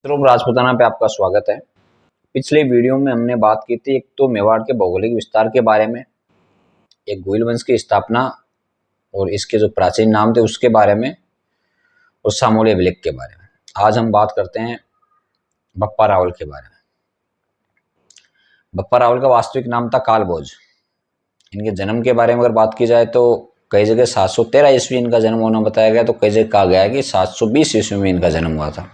ध्रुव राजपूताना पे आपका स्वागत है। पिछले वीडियो में हमने बात की थी एक तो मेवाड़ के भौगोलिक विस्तार के बारे में, एक गोइल वंश की स्थापना और इसके जो प्राचीन नाम थे उसके बारे में और सामोली अभिलेख के बारे में। आज हम बात करते हैं बप्पा रावल के बारे में। बप्पा रावल का वास्तविक नाम था कालभोज। इनके जन्म के बारे में अगर बात की जाए तो कई जगह 713 ईस्वी इनका जन्म होना बताया गया, तो कई जगह कहा गया है कि 720 ईस्वी में इनका जन्म हुआ था।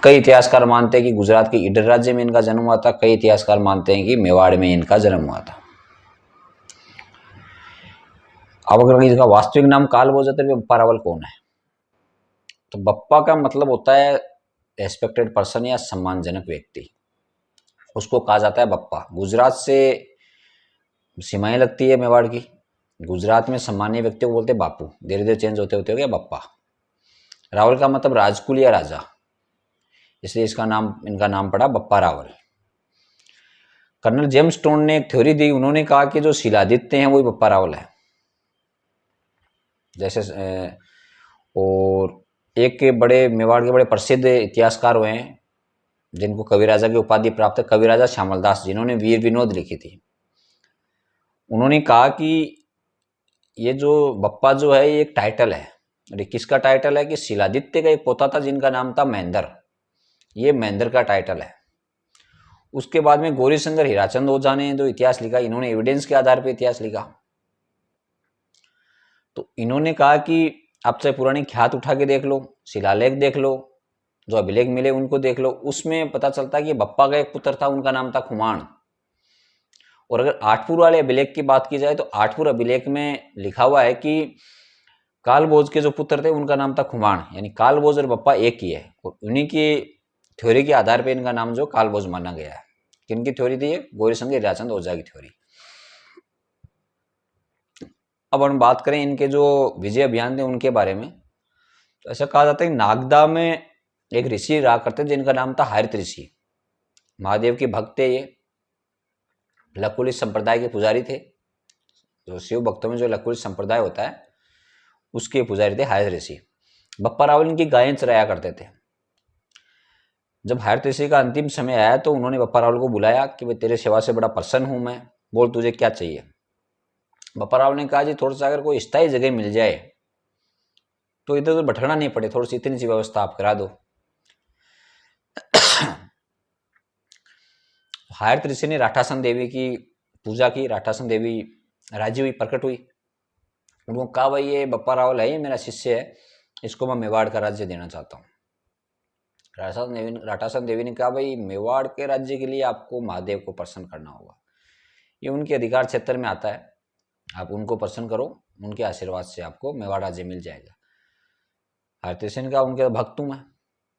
कई इतिहासकार मानते हैं कि गुजरात के ईडर राज्य में इनका जन्म हुआ था। कई इतिहासकार मानते हैं कि मेवाड़ में इनका जन्म हुआ था। अब अगर इसका वास्तविक नाम कालभोज है तो बप्पा रावल कौन है? तो बप्पा का मतलब होता है रेस्पेक्टेड पर्सन या सम्मानजनक व्यक्ति, उसको कहा जाता है बप्पा। गुजरात से सीमाएं लगती है मेवाड़ की। गुजरात में सम्मानीय व्यक्ति को बोलते हैं बापू, धीरे धीरे चेंज होते होते हो गया बप्पा। रावल का मतलब राजकुल या राजा, इसलिए इनका नाम पड़ा Bappa Rawal. Colonel James Stone ने एक थ्योरी दी। उन्होंने कहा कि जो शिलादित्य हैं वही बप्पा रावल है। जैसे और एक के बड़े मेवाड़ के बड़े प्रसिद्ध इतिहासकार हुए हैं जिनको कविराजा की उपाधि प्राप्त है, कविराजा श्यामल दास, जिन्होंने वीर विनोद लिखी थी। उन्होंने कहा कि ये जो बप्पा जो है ये एक टाइटल है। और किसका टाइटल है? कि शिलादित्य का एक पोता था जिनका नाम था महेंद्र। ये महेंद्र का टाइटल है। उसके बाद में गौरीशंकर हीराचंद ओझा ने जो इतिहास लिखा, इन्होंने एविडेंस के आधार पर इतिहास लिखा। तो इन्होंने कहा कि आप चाहे पुरानी ख्यात उठा के देख लो, शिलालेख देख लो, जो अभिलेख मिले उनको देख लो, उसमें पता चलता है कि बप्पा का एक पुत्र था, उनका नाम था खुमान। और अगर आठपुर वाले अभिलेख की बात की जाए तो आठपुर अभिलेख में लिखा हुआ है कि कालभोज के जो पुत्र थे उनका नाम था खुमान, यानी कालभोज और बप्पा एक ही है। और उन्हीं की थ्योरी के आधार पर इनका नाम जो कालभोज माना गया है। किनकी थ्योरी थी ये? गौरीशंकर हीराचंद ओझा की थ्योरी। अब हम बात करें इनके जो विजय अभियान थे उनके बारे में, तो ऐसा कहा जाता है कि नागदा में एक ऋषि रहा करते जिनका नाम था हरित ऋषि। महादेव के भक्त थे ये, लकुलित संप्रदाय के पुजारी थे। जो शिव भक्तों में जो लकुलित संप्रदाय होता है उसके पुजारी थे हरित ऋषि। बप्पा रावल इनकी गायें चराया करते थे। जब हरित ऋषि का अंतिम समय आया तो उन्होंने बप्पा रावल को बुलाया कि भाई तेरे सेवा से बड़ा प्रसन्न हूं मैं, बोल तुझे क्या चाहिए। बप्पा रावल ने कहा जी थोड़ा सा अगर कोई स्थायी जगह मिल जाए तो इधर उधर भटकना नहीं पड़े, थोड़ी सी इतनी सी व्यवस्था आप करा दो। हरित ऋषि ने राठासन देवी की पूजा की। राठासन देवी राजी हुई, प्रकट हुई। उनको कहा भाई ये बप्पा रावल है, ये मेरा शिष्य है, इसको मैं मेवाड़ का राज्य देना चाहता हूँ। राठासन देवी ने कहा भाई मेवाड़ के राज्य के लिए आपको महादेव को प्रसन्न करना होगा, ये उनके अधिकार क्षेत्र में आता है, आप उनको प्रसन्न करो, उनके आशीर्वाद से आपको मेवाड़ राज्य मिल जाएगा। हरित ऋषि ने कहा उनके भक्त हूं मैं,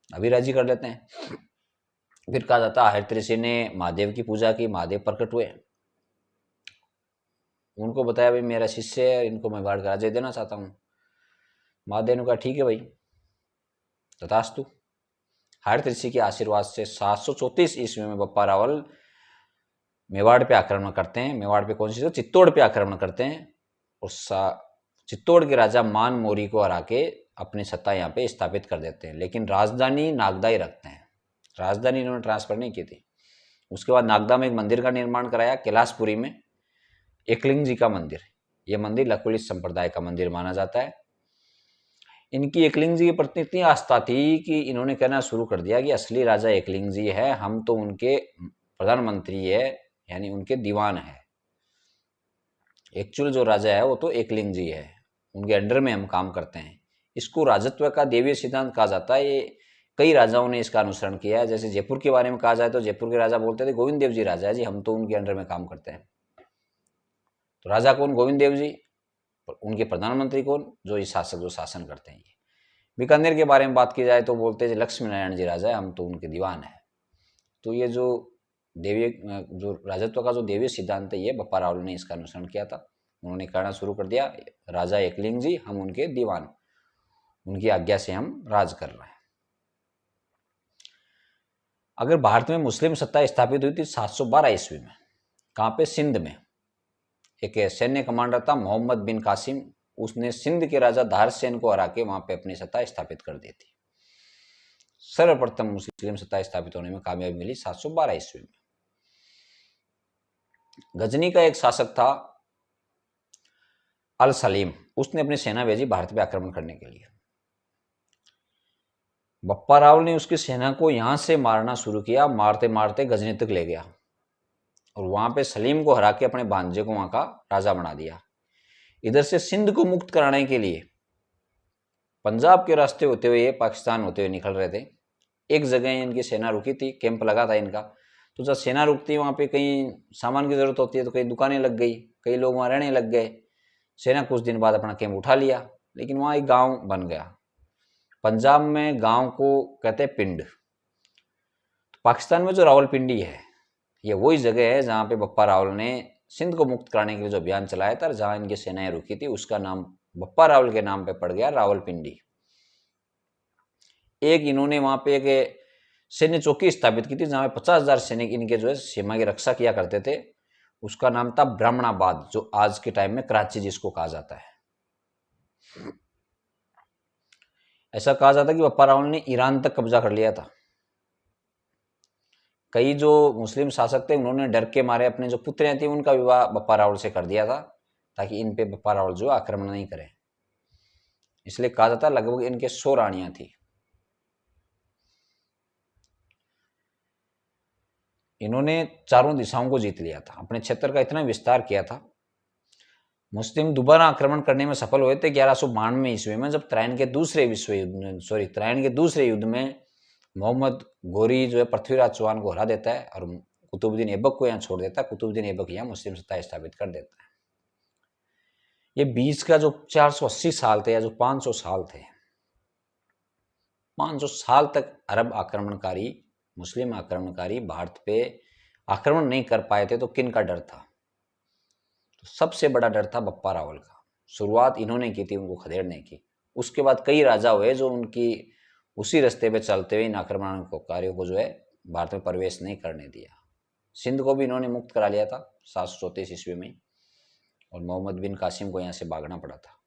अभी राजी कर लेते हैं। फिर कहा जाता है हरित ऋषि ने महादेव की पूजा की, महादेव प्रकट हुए, उनको बताया भाई मेरा शिष्य है, इनको मैं मेवाड़ का राज्य देना चाहता हूँ। महादेव ने कहा ठीक है भाई, तथास्तु। हरित ऋषि के आशीर्वाद से 734 ईस्वी में बप्पा रावल मेवाड़ पे आक्रमण करते हैं। मेवाड़ पे कौन सी? तो चित्तौड़ पे आक्रमण करते हैं और चित्तौड़ के राजा मान मोरी को हरा के अपनी सत्ता यहाँ पे स्थापित कर देते हैं। लेकिन राजधानी नागदा ही रखते हैं, राजधानी इन्होंने ट्रांसफर नहीं की थी। उसके बाद नागदा में एक मंदिर का निर्माण कराया, कैलाशपुरी में एकलिंग जी का मंदिर। ये मंदिर लकुलित संप्रदाय का मंदिर माना जाता है। इनकी एकलिंग जी के प्रति इतनी आस्था थी कि इन्होंने कहना शुरू कर दिया कि असली राजा एकलिंग जी है, हम तो उनके प्रधानमंत्री है, यानी उनके दीवान है। एक्चुअल जो राजा है वो तो एकलिंग जी है, उनके अंडर में हम काम करते हैं। इसको राजत्व का देवीय सिद्धांत कहा जाता है। ये कई राजाओं ने इसका अनुसरण किया है। जैसे जयपुर के बारे में कहा जाए तो जयपुर के राजा बोलते थे गोविंद देव जी राजा है जी, हम तो उनके अंडर में काम करते हैं। तो राजा कौन? गोविंद देव जी। उनके प्रधानमंत्री कौन? जो ये शासक जो शासन करते हैं। ये बीकानेर के बारे में बात की जाए तो बोलते हैं लक्ष्मी नारायण जी राजा है, हम तो उनके दीवान है। तो ये जो देवीय जो राजत्व का जो देवीय सिद्धांत है, ये बप्पा रावल ने इसका अनुसरण किया था। उन्होंने कहना शुरू कर दिया राजा एकलिंग जी, हम उनके दीवान, उनकी आज्ञा से हम राज कर रहे हैं। अगर भारत में मुस्लिम सत्ता स्थापित हुई थी 712 ईस्वी में, कहाँ पे? सिंध में। एक सैन्य कमांडर था मोहम्मद बिन कासिम, उसने सिंध के राजा धारसेन को हरा के वहां पे अपनी सत्ता स्थापित कर दी थी। सर्वप्रथम मुस्लिम सत्ता स्थापित होने में कामयाबी मिली 712 ईस्वी में। गजनी का एक शासक था अल सलीम, उसने अपनी सेना भेजी भारत पे आक्रमण करने के लिए। बप्पा रावल ने उसकी सेना को यहां से मारना शुरू किया, मारते मारते गजनी तक ले गया और वहां पे सलीम को हरा के अपने भांजे को वहां का राजा बना दिया। इधर से सिंध को मुक्त कराने के लिए पंजाब के रास्ते होते हुए पाकिस्तान होते हुए निकल रहे थे। एक जगह इनकी सेना रुकी थी, कैंप लगा था इनका। तो जब सेना रुकती है वहां पे कहीं सामान की जरूरत होती है, तो कई दुकानें लग गई, कई लोग वहां रहने लग गए। सेना कुछ दिन बाद अपना कैंप उठा लिया, लेकिन वहां एक गांव बन गया। पंजाब में गांव को कहते हैं पिंड। तो पाकिस्तान में जो रावलपिंडी है, ये वही जगह है जहां पे बप्पा रावल ने सिंध को मुक्त कराने के लिए जो अभियान चलाया था, जहां इनकी सेनाएं रुकी थी, उसका नाम बप्पा रावल के नाम पे पड़ गया रावलपिंडी। एक इन्होंने वहां पे एक सैन्य चौकी स्थापित की थी, जहां पे 50,000 सैनिक इनके जो है सीमा की रक्षा किया करते थे। उसका नाम था ब्राह्मणाबाद, जो आज के टाइम में कराची जिसको कहा जाता है। ऐसा कहा जाता है कि बप्पा रावल ने ईरान तक कब्जा कर लिया था। कई जो मुस्लिम शासक थे, उन्होंने डर के मारे अपने जो पुत्रियां थी उनका विवाह बप्पा रावल से कर दिया था, ताकि इन पे बप्पा रावल जो आक्रमण नहीं करे। इसलिए कहा जाता है लगभग इनके 100 रानियां थी। इन्होंने चारों दिशाओं को जीत लिया था, अपने क्षेत्र का इतना विस्तार किया था। मुस्लिम दोबारा आक्रमण करने में सफल हुए थे 1192 ईस्वी में, जब त्राइन के दूसरे युद्ध में मोहम्मद गोरी जो है पृथ्वीराज चौहान को हरा देता है और कुतुबुद्दीन ऐबक को यहाँ छोड़ देता है। कुतुबुद्दीन ऐबक यहाँ मुस्लिम सत्ता स्थापित कर देता है। ये बीच का जो 480 साल थे या जो 500 साल थे, 500 साल तक अरब आक्रमणकारी, मुस्लिम आक्रमणकारी भारत पे आक्रमण नहीं कर पाए थे। तो किन का डर था? तो सबसे बड़ा डर था बप्पा रावल का। शुरुआत इन्होंने की थी उनको खदेड़ने की। उसके बाद कई राजा हुए जो उनकी उसी रास्ते पे चलते हुए इन आक्रमणकारियों को जो है भारत में प्रवेश नहीं करने दिया। सिंध को भी इन्होंने मुक्त करा लिया था 734 ईस्वी में, और मोहम्मद बिन कासिम को यहाँ से भागना पड़ा था।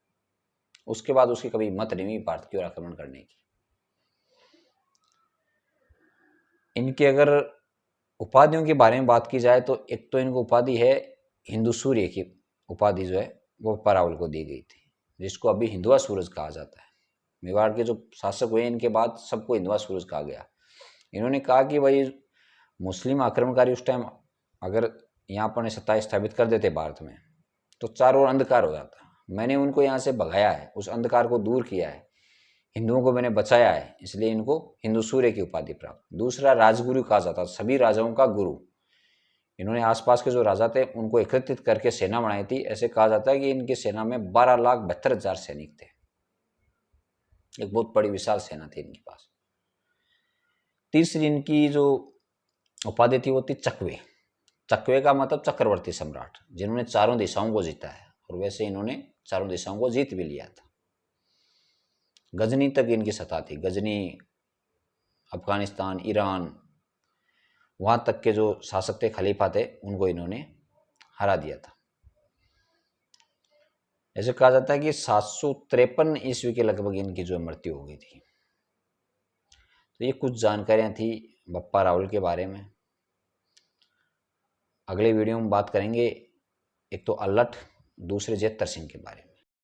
उसके बाद उसकी कभी हिम्मत नहीं हुई भारत की ओर आक्रमण करने की। इनके अगर उपाधियों के बारे में बात की जाए तो एक तो इनको उपाधि है हिंदू सूर्य की उपाधि जो है वो बप्पा रावल को दी गई थी, जिसको अभी हिंदुआ सूरज कहा जाता है। मेवाड़ के जो शासक हुए इनके बाद सबको हिंदुआ सूरज कहा गया। इन्होंने कहा कि भाई मुस्लिम आक्रमणकारी उस टाइम अगर यहाँ पर सत्ता स्थापित कर देते भारत में तो चारों ओर अंधकार हो जाता। मैंने उनको यहाँ से भगाया है, उस अंधकार को दूर किया है, हिंदुओं को मैंने बचाया है, इसलिए इनको हिंदू सूर्य की उपाधि प्राप्त। दूसरा राजगुरु कहा जाता, सभी राजाओं का गुरु। इन्होंने आसपास के जो राजा थे उनको एकत्रित करके सेना बनाई थी। ऐसे कहा जाता है कि इनकी सेना में 12,72,000 सैनिक थे। एक बहुत बड़ी विशाल सेना थी इनके पास। तीसरी इनकी जो उपाधि थी वो थी चकवे। चकवे का मतलब चक्रवर्ती सम्राट, जिन्होंने चारों दिशाओं को जीता है, और वैसे इन्होंने चारों दिशाओं को जीत भी लिया था। गजनी तक इनकी सत्ता थी। गजनी, अफगानिस्तान, ईरान, वहां तक के जो शासक थे, खलीफा थे, उनको इन्होंने हरा दिया था। ऐसे कहा जाता है कि 753 ईस्वी के लगभग इनकी जो मृत्यु हो गई थी। तो ये कुछ जानकारियां थी बप्पा रावल के बारे में। अगले वीडियो में बात करेंगे एक तो अल्लठ, दूसरे जेत्तर सिंह के बारे में।